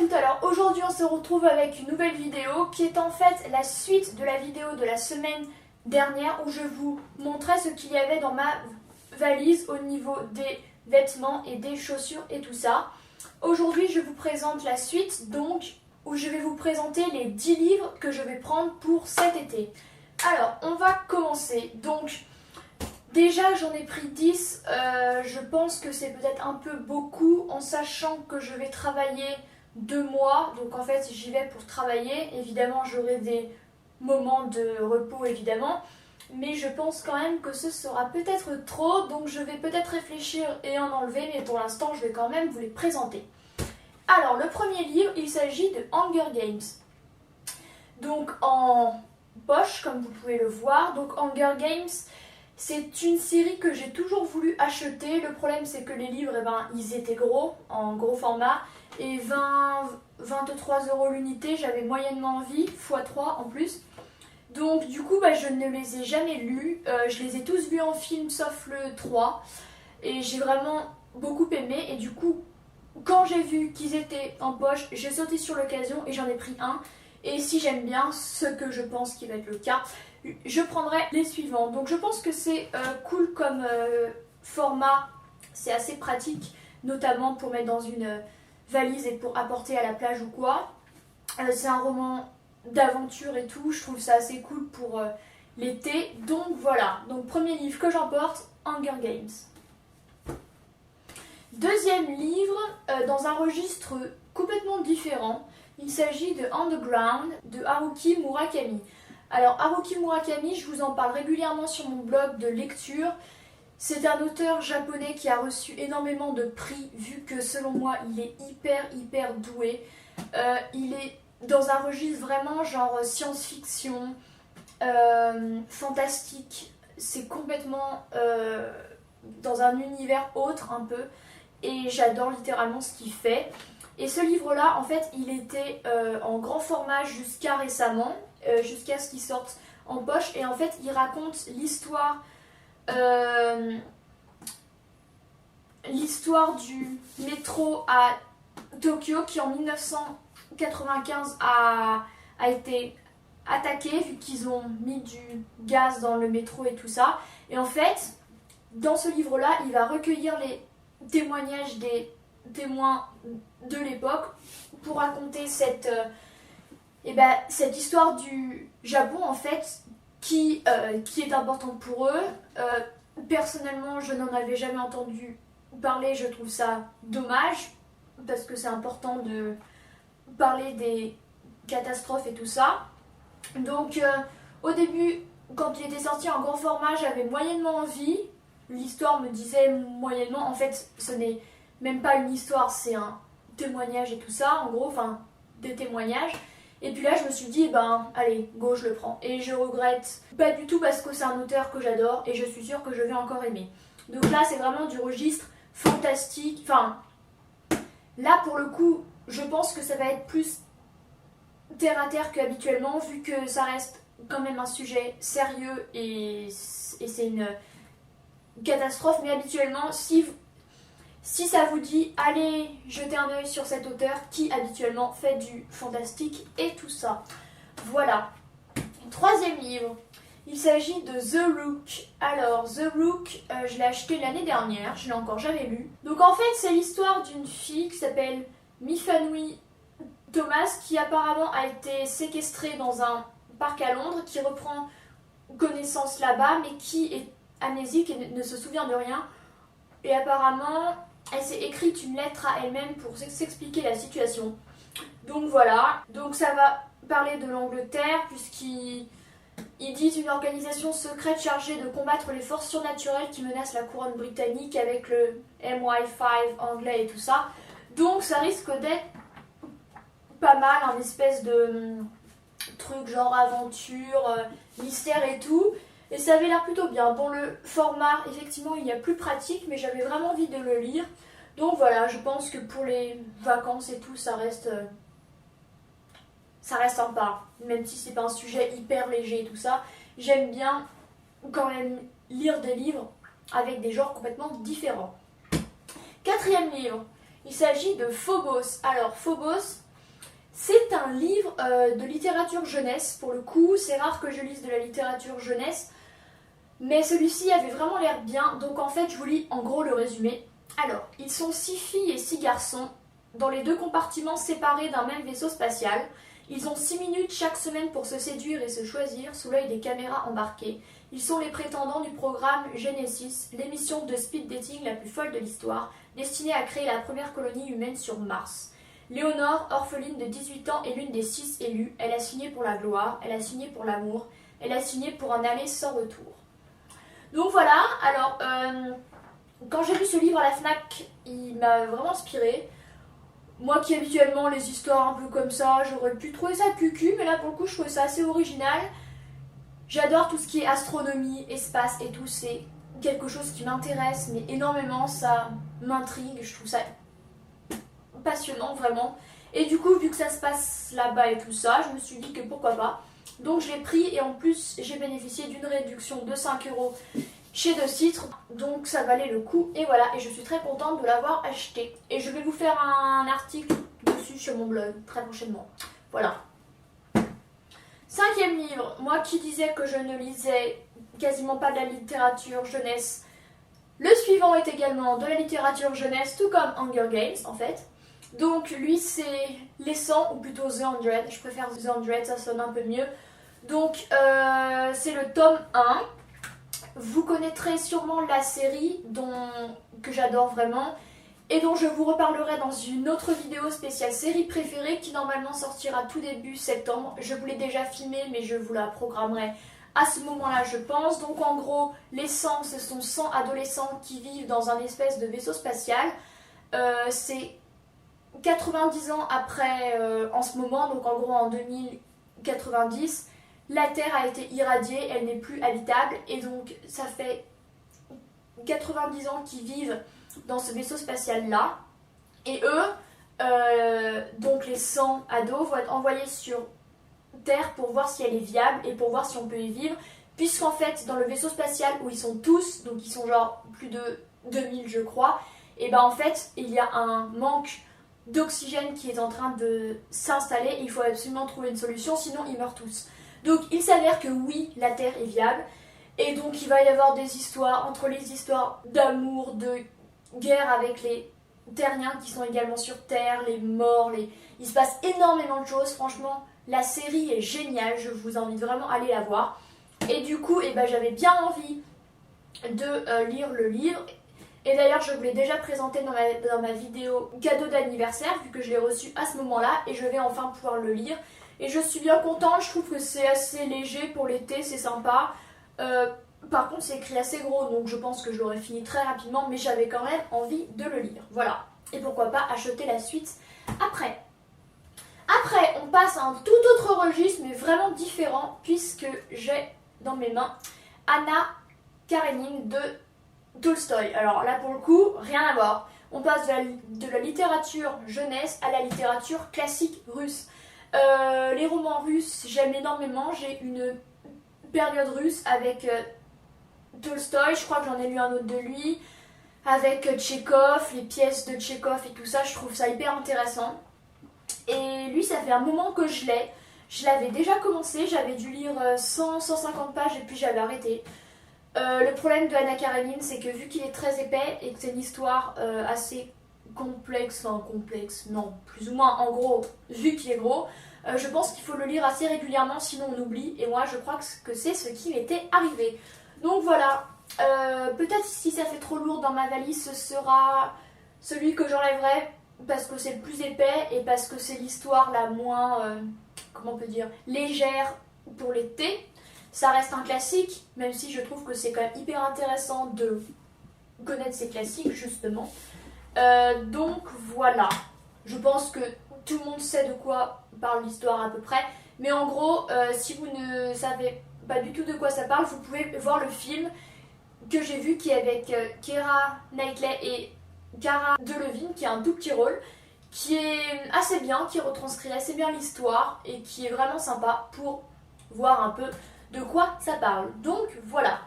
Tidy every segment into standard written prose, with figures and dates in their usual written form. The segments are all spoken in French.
tout à l'heure. Aujourd'hui on se retrouve avec une nouvelle vidéo qui est en fait la suite de la vidéo de la semaine dernière où je vous montrais ce qu'il y avait dans ma valise au niveau des vêtements et des chaussures et tout ça. Aujourd'hui je vous présente la suite donc où je vais vous présenter les 10 livres que je vais prendre pour cet été. Alors on va commencer. Donc déjà j'en ai pris 10, je pense que c'est peut-être un peu beaucoup en sachant que je vais travailler 2 mois. Donc en fait j'y vais pour travailler, évidemment j'aurai des moments de repos évidemment. Mais je pense quand même que ce sera peut-être trop, donc je vais peut-être réfléchir et en enlever, mais pour l'instant je vais quand même vous les présenter. Alors le premier livre, il s'agit de Hunger Games. Donc en poche comme vous pouvez le voir, donc Hunger Games c'est une série que j'ai toujours voulu acheter. Le problème c'est que les livres, ils étaient gros, en gros format, et 23 € l'unité, j'avais moyennement envie, x3 en plus. Donc du coup je ne les ai jamais lus, je les ai tous vus en film sauf le 3 et j'ai vraiment beaucoup aimé et du coup quand j'ai vu qu'ils étaient en poche, j'ai sauté sur l'occasion et j'en ai pris un. Et si j'aime bien, ce que je pense qui va être le cas, je prendrai les suivants. Donc je pense que c'est cool comme format, c'est assez pratique, notamment pour mettre dans une valise et pour apporter à la plage ou quoi. C'est un roman d'aventure et tout, je trouve ça assez cool pour l'été. Donc voilà, donc premier livre que j'emporte, Hunger Games. Deuxième livre, dans un registre complètement différent, il s'agit de Underground de Haruki Murakami. Alors Haruki Murakami, je vous en parle régulièrement sur mon blog de lecture. C'est un auteur japonais qui a reçu énormément de prix, vu que selon moi il est hyper doué. Il est dans un registre vraiment genre science-fiction, fantastique. C'est complètement dans un univers autre un peu. Et j'adore littéralement ce qu'il fait. Et ce livre-là, en fait, il était en grand format jusqu'à récemment, jusqu'à ce qu'il sorte en poche. Et en fait, il raconte l'histoire du métro à Tokyo qui en 1995 a été attaqué vu qu'ils ont mis du gaz dans le métro et tout ça. Et en fait, dans ce livre-là, il va recueillir les témoignages des témoins de l'époque pour raconter cette histoire du Japon en fait qui est importante pour eux. Personnellement, je n'en avais jamais entendu parler, je trouve ça dommage parce que c'est important de parler des catastrophes et tout ça. Donc au début, quand il était sorti en grand format, j'avais moyennement envie. L'histoire me disait moyennement, en fait ce n'est même pas une histoire, c'est un témoignage et tout ça, en gros, enfin des témoignages. Et puis là je me suis dit, allez, go, je le prends. Et je regrette pas du tout parce que c'est un auteur que j'adore et je suis sûre que je vais encore aimer. Donc là c'est vraiment du registre fantastique, enfin là pour le coup je pense que ça va être plus terre à terre qu'habituellement vu que ça reste quand même un sujet sérieux et c'est une catastrophe, mais habituellement si ça vous dit allez jeter un œil sur cet auteur qui habituellement fait du fantastique et tout ça. Voilà. Troisième livre, il s'agit de The Rook. Alors The Rook, je l'ai acheté l'année dernière, je l'ai encore jamais lu. Donc en fait c'est l'histoire d'une fille qui s'appelle Mifanui Thomas qui apparemment a été séquestrée dans un parc à Londres, qui reprend connaissance là-bas mais qui est amnésique et ne se souvient de rien. Et apparemment elle s'est écrite une lettre à elle-même pour s'expliquer la situation. Donc voilà, donc ça va parler de l'Angleterre puisqu'ils disent une organisation secrète chargée de combattre les forces surnaturelles qui menacent la couronne britannique avec le MI5 anglais et tout ça. Donc ça risque d'être pas mal, un espèce de truc genre aventure, mystère et tout. Et ça avait l'air plutôt bien. Bon, le format, effectivement, il y a plus pratique, mais j'avais vraiment envie de le lire. Donc voilà, je pense que pour les vacances et tout, ça reste sympa. Même si c'est pas un sujet hyper léger et tout ça. J'aime bien quand même lire des livres avec des genres complètement différents. Quatrième livre, il s'agit de Phobos. Alors Phobos, C'est un livre de littérature jeunesse. Pour le coup, c'est rare que je lise de la littérature jeunesse. Mais celui-ci avait vraiment l'air bien. Donc en fait, je vous lis en gros le résumé. Alors, ils sont 6 filles et 6 garçons dans les 2 compartiments séparés d'un même vaisseau spatial. Ils ont 6 minutes chaque semaine pour se séduire et se choisir sous l'œil des caméras embarquées. Ils sont les prétendants du programme Genesis, l'émission de speed dating la plus folle de l'histoire, destinée à créer la première colonie humaine sur Mars. Léonore, orpheline de 18 ans, est l'une des 6 élues. Elle a signé pour la gloire, elle a signé pour l'amour, elle a signé pour un aller sans retour. Donc voilà, alors quand j'ai lu ce livre à la FNAC, il m'a vraiment inspiré. Moi qui habituellement les histoires un peu comme ça, j'aurais pu trouver ça cucu, mais là pour le coup je trouvais ça assez original. J'adore tout ce qui est astronomie, espace et tout, c'est quelque chose qui m'intéresse mais énormément, ça m'intrigue, je trouve ça passionnant vraiment. Et du coup vu que ça se passe là-bas et tout ça, je me suis dit que pourquoi pas. Donc je l'ai pris et en plus j'ai bénéficié d'une réduction de 5 € chez De Citre, donc ça valait le coup et voilà, et je suis très contente de l'avoir acheté et je vais vous faire un article dessus sur mon blog très prochainement. Voilà. 5e livre, moi qui disais que je ne lisais quasiment pas de la littérature jeunesse, le suivant est également de la littérature jeunesse, tout comme Hunger Games en fait. Donc lui c'est Les 100 ou plutôt The 100, je préfère The 100, ça sonne un peu mieux. Donc c'est le tome 1. Vous connaîtrez sûrement la série que j'adore vraiment et dont je vous reparlerai dans une autre vidéo spéciale série préférée qui normalement sortira tout début septembre. Je vous l'ai déjà filmée mais je vous la programmerai à ce moment-là je pense. Donc en gros, les 100, ce sont 100 adolescents qui vivent dans un espèce de vaisseau spatial. C'est 90 ans après en ce moment, donc en gros en 2090. La Terre a été irradiée, elle n'est plus habitable et donc ça fait 90 ans qu'ils vivent dans ce vaisseau spatial là. Et eux, donc les 100 ados, vont être envoyés sur Terre pour voir si elle est viable et pour voir si on peut y vivre. Puisqu'en fait, dans le vaisseau spatial où ils sont tous, donc ils sont genre plus de 2000 je crois, et ben en fait il y a un manque d'oxygène qui est en train de s'installer. Il faut absolument trouver une solution, sinon ils meurent tous. Donc il s'avère que oui, la Terre est viable, et donc il va y avoir des histoires, entre les histoires d'amour, de guerre avec les terriens qui sont également sur Terre, les morts, il se passe énormément de choses, franchement la série est géniale, je vous invite vraiment à aller la voir. Et du coup, eh ben, j'avais bien envie de lire le livre, et d'ailleurs je vous l'ai déjà présenté dans ma vidéo cadeau d'anniversaire, vu que je l'ai reçu à ce moment-là, et je vais enfin pouvoir le lire. Et je suis bien contente, je trouve que c'est assez léger pour l'été, c'est sympa. Par contre c'est écrit assez gros, donc je pense que je l'aurais fini très rapidement, mais j'avais quand même envie de le lire. Voilà, et pourquoi pas acheter la suite après. Après, on passe à un tout autre registre, mais vraiment différent, puisque j'ai dans mes mains Anna Karenine de Tolstoï. Alors là pour le coup, rien à voir. On passe de la littérature jeunesse à la littérature classique russe. Les romans russes, j'aime énormément. J'ai une période russe avec Tolstoï, je crois que j'en ai lu un autre de lui, avec Tchekhov, les pièces de Tchekhov et tout ça, je trouve ça hyper intéressant. Et lui, ça fait un moment que je l'ai. Je l'avais déjà commencé, j'avais dû lire 100-150 pages et puis j'avais arrêté. Le problème de Anna Karenine, c'est que vu qu'il est très épais et que c'est une histoire assez complexe, non, plus ou moins en gros, vu qu'il est gros, je pense qu'il faut le lire assez régulièrement, sinon on oublie, et moi je crois que c'est ce qui m'était arrivé. Donc voilà, peut-être si ça fait trop lourd dans ma valise, ce sera celui que j'enlèverai, parce que c'est le plus épais, et parce que c'est l'histoire la moins, comment on peut dire, légère pour l'été. Ça reste un classique, même si je trouve que c'est quand même hyper intéressant de connaître ces classiques, justement. Donc voilà, je pense que tout le monde sait de quoi parle l'histoire à peu près, mais en gros, si vous ne savez pas du tout de quoi ça parle, vous pouvez voir le film que j'ai vu qui est avec Keira Knightley et Cara Delevingne, qui a un tout petit rôle, qui est assez bien, qui retranscrit assez bien l'histoire et qui est vraiment sympa pour voir un peu de quoi ça parle. Donc voilà.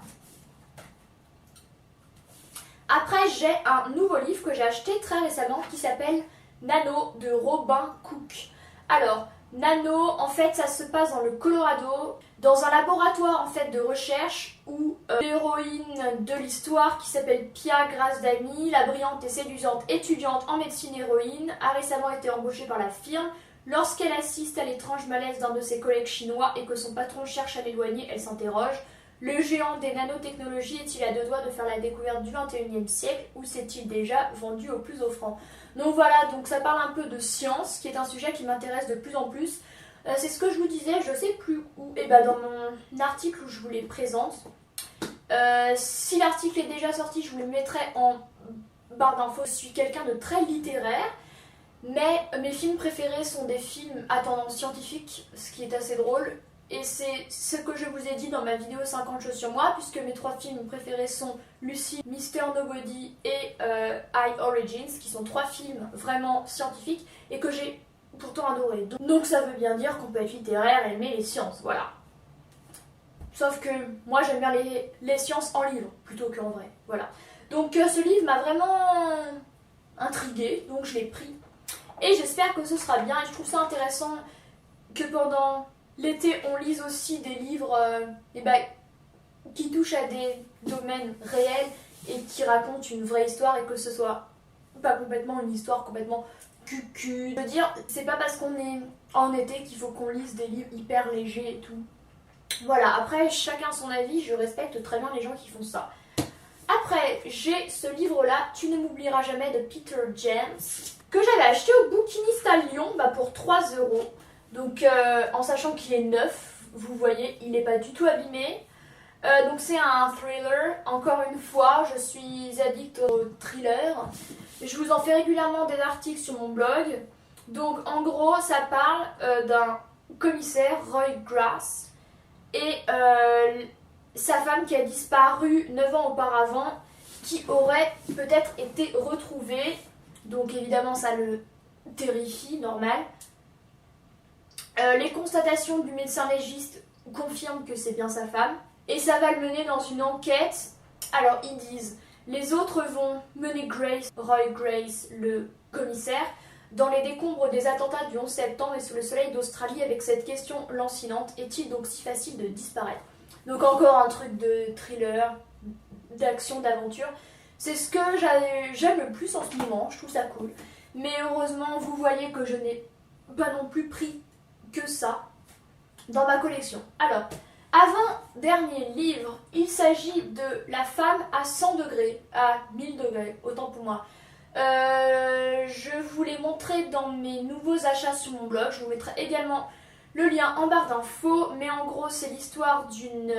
Après, j'ai un nouveau livre que j'ai acheté très récemment qui s'appelle Nano de Robin Cook. Alors, Nano, en fait, ça se passe dans le Colorado, dans un laboratoire en fait de recherche où l'héroïne de l'histoire qui s'appelle Pia Grace Dami, la brillante et séduisante étudiante en médecine héroïne, a récemment été embauchée par la firme. Lorsqu'elle assiste à l'étrange malaise d'un de ses collègues chinois et que son patron cherche à l'éloigner, elle s'interroge. Le géant des nanotechnologies est-il à deux doigts de faire la découverte du 21e siècle ou s'est-il déjà vendu au plus offrant? Donc voilà, donc ça parle un peu de science, qui est un sujet qui m'intéresse de plus en plus. C'est ce que je vous disais, je sais plus où, et bah dans mon article où je vous les présente. Si l'article est déjà sorti, je vous le mettrai en barre d'infos. Je suis quelqu'un de très littéraire, mais mes films préférés sont des films à tendance scientifique, ce qui est assez drôle. Et c'est ce que je vous ai dit dans ma vidéo 50 choses sur moi, puisque mes 3 films préférés sont Lucy, Mr. Nobody et I Origins, qui sont 3 films vraiment scientifiques et que j'ai pourtant adorés. Donc ça veut bien dire qu'on peut être littéraire et aimer les sciences, voilà. Sauf que moi j'aime bien les sciences en livre plutôt qu'en vrai, voilà. Donc ce livre m'a vraiment intriguée, donc je l'ai pris. Et j'espère que ce sera bien, et je trouve ça intéressant que pendant l'été, on lise aussi des livres qui touchent à des domaines réels et qui racontent une vraie histoire, et que ce soit pas complètement une histoire complètement cucu. Je veux dire, c'est pas parce qu'on est en été qu'il faut qu'on lise des livres hyper légers et tout. Voilà, après, chacun son avis, je respecte très bien les gens qui font ça. Après, j'ai ce livre-là, Tu ne m'oublieras jamais, de Peter James, que j'avais acheté au Bouquiniste Lyon pour 3 €. Donc en sachant qu'il est neuf, vous voyez, il n'est pas du tout abîmé. Donc c'est un thriller, encore une fois, je suis addict au thriller. Je vous en fais régulièrement des articles sur mon blog. Donc en gros, ça parle d'un commissaire, Roy Grass, et sa femme qui a disparu 9 ans auparavant, qui aurait peut-être été retrouvée. Donc évidemment ça le terrifie, normal. Les constatations du médecin légiste confirment que c'est bien sa femme. Et ça va le mener dans une enquête. Alors ils disent, les autres vont mener Roy Grace, le commissaire, dans les décombres des attentats du 11 septembre et sous le soleil d'Australie avec cette question lancinante, est-il donc si facile de disparaître? Donc encore un truc de thriller, d'action, d'aventure. C'est ce que j'aime le plus en ce moment, je trouve ça cool. Mais heureusement, vous voyez que je n'ai pas non plus pris que ça dans ma collection. Alors, avant-dernier livre, il s'agit de La femme à 100 degrés, à 1000 degrés, autant pour moi. Je vous l'ai montré dans mes nouveaux achats sur mon blog, je vous mettrai également le lien en barre d'infos, mais en gros c'est l'histoire d'une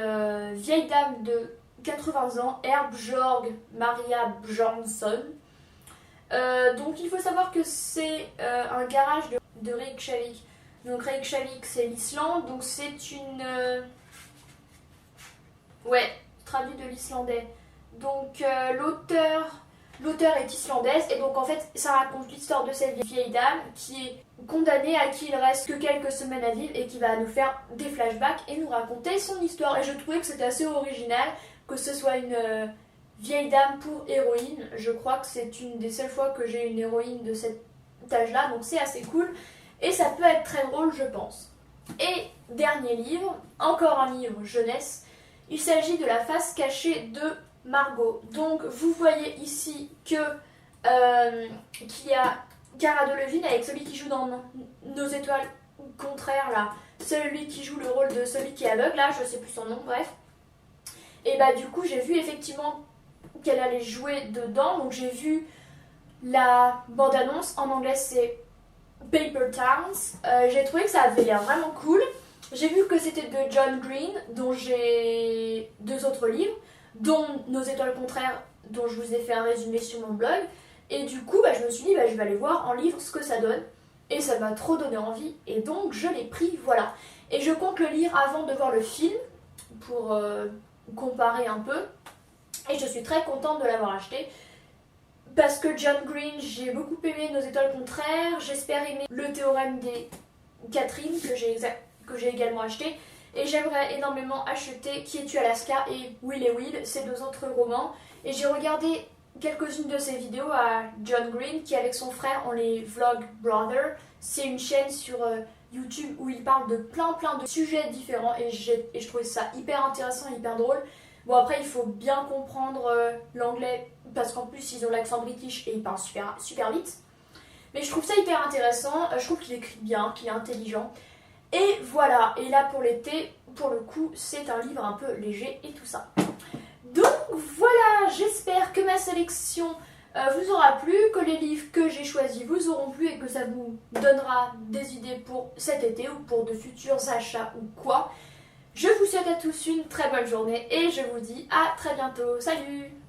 vieille dame de 80 ans, Herbjörg Maria Björnsson. Donc il faut savoir que c'est un garage de Reykjavik. Donc Reykjavik c'est l'Islande, donc c'est une... Ouais, traduit de l'islandais. Donc l'auteur est islandaise, et donc en fait ça raconte l'histoire de cette vieille dame qui est condamnée, à qui il reste que quelques semaines à vivre, et qui va nous faire des flashbacks et nous raconter son histoire. Et je trouvais que c'était assez original que ce soit une vieille dame pour héroïne. Je crois que c'est une des seules fois que j'ai une héroïne de cet âge-là, donc c'est assez cool. Et ça peut être très drôle, je pense. Et dernier livre, encore un livre jeunesse. Il s'agit de La face cachée de Margot. Donc vous voyez ici que qu'il y a Cara Delevingne avec celui qui joue dans Nos étoiles contraires là. Celui qui joue le rôle de celui qui est aveugle là, je sais plus son nom, bref. Et bah du coup j'ai vu effectivement qu'elle allait jouer dedans. Donc j'ai vu la bande-annonce, en anglais c'est Paper Towns. J'ai trouvé que ça avait l'air vraiment cool. J'ai vu que c'était de John Green, dont j'ai 2 autres livres, dont Nos étoiles contraires, dont je vous ai fait un résumé sur mon blog. Et du coup, je me suis dit, je vais aller voir en livre ce que ça donne. Et ça m'a trop donné envie, et donc je l'ai pris, voilà. Et je compte le lire avant de voir le film, pour comparer un peu. Et je suis très contente de l'avoir acheté. Parce que John Green, j'ai beaucoup aimé Nos étoiles contraires. J'espère aimer Le théorème des Catherine, que j'ai également acheté. Et j'aimerais énormément acheter Qui es-tu Alaska et Will et Will, ces 2 autres romans. Et j'ai regardé quelques-unes de ses vidéos à John Green, qui avec son frère ont les Vlog Brothers. C'est une chaîne sur YouTube où il parle de plein de sujets différents et je trouvais ça hyper intéressant et hyper drôle. Bon, après il faut bien comprendre l'anglais parce qu'en plus ils ont l'accent british et ils parlent super vite. Mais je trouve ça hyper intéressant, je trouve qu'il écrit bien, qu'il est intelligent. Et voilà, et là pour l'été, pour le coup, c'est un livre un peu léger et tout ça. Donc voilà, j'espère que ma sélection vous aura plu, que les livres que j'ai choisis vous auront plu et que ça vous donnera des idées pour cet été ou pour de futurs achats ou quoi. Je vous souhaite à tous une très bonne journée et je vous dis à très bientôt. Salut!